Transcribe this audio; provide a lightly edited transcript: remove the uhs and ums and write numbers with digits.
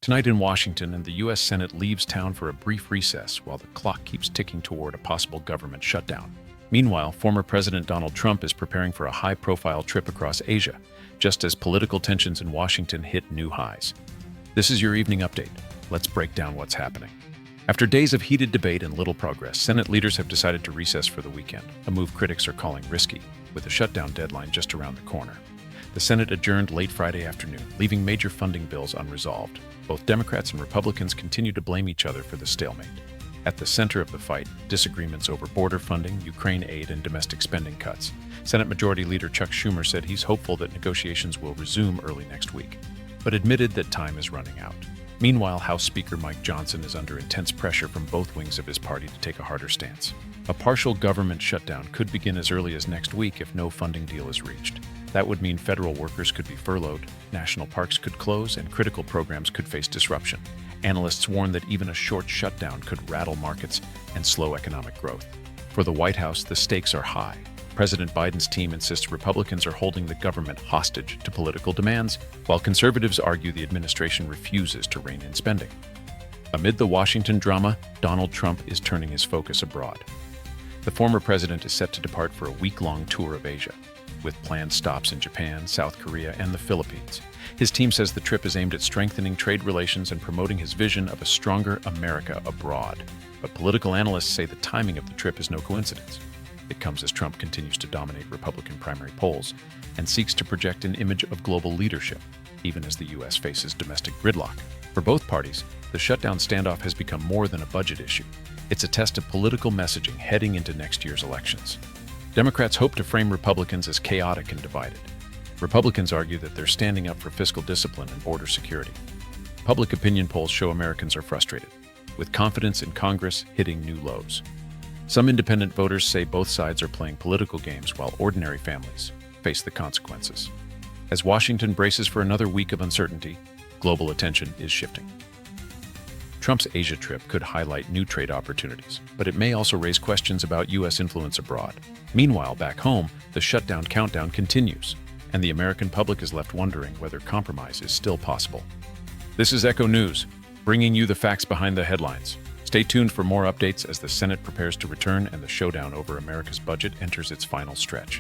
Tonight in Washington, and the U.S. Senate leaves town for a brief recess while the clock keeps ticking toward a possible government shutdown. Meanwhile, former President Donald Trump is preparing for a high-profile trip across Asia, just as political tensions in Washington hit new highs. This is your evening update. Let's break down what's happening. After days of heated debate and little progress, Senate leaders have decided to recess for the weekend, a move critics are calling risky, with a shutdown deadline just around the corner. The Senate adjourned late Friday afternoon, leaving major funding bills unresolved. Both Democrats and Republicans continue to blame each other for the stalemate. At the center of the fight, disagreements over border funding, Ukraine aid, and domestic spending cuts. Senate Majority Leader Chuck Schumer said he's hopeful that negotiations will resume early next week, but admitted that time is running out. Meanwhile, House Speaker Mike Johnson is under intense pressure from both wings of his party to take a harder stance. A partial government shutdown could begin as early as next week if no funding deal is reached. That would mean federal workers could be furloughed, national parks could close, and critical programs could face disruption. Analysts warn that even a short shutdown could rattle markets and slow economic growth. For the White House, the stakes are high. President Biden's team insists Republicans are holding the government hostage to political demands, while conservatives argue the administration refuses to rein in spending. Amid the Washington drama, Donald Trump is turning his focus abroad. The former president is set to depart for a week-long tour of Asia, with planned stops in Japan, South Korea, and the Philippines. His team says the trip is aimed at strengthening trade relations and promoting his vision of a stronger America abroad. But political analysts say the timing of the trip is no coincidence. It comes as Trump continues to dominate Republican primary polls and seeks to project an image of global leadership, even as the U.S. faces domestic gridlock. For both parties, the shutdown standoff has become more than a budget issue. It's a test of political messaging heading into next year's elections. Democrats hope to frame Republicans as chaotic and divided. Republicans argue that they're standing up for fiscal discipline and border security. Public opinion polls show Americans are frustrated, with confidence in Congress hitting new lows. Some independent voters say both sides are playing political games while ordinary families face the consequences. As Washington braces for another week of uncertainty, global attention is shifting. Trump's Asia trip could highlight new trade opportunities, but it may also raise questions about U.S. influence abroad. Meanwhile, back home, the shutdown countdown continues, and the American public is left wondering whether compromise is still possible. This is Echo News, bringing you the facts behind the headlines. Stay tuned for more updates as the Senate prepares to return and the showdown over America's budget enters its final stretch.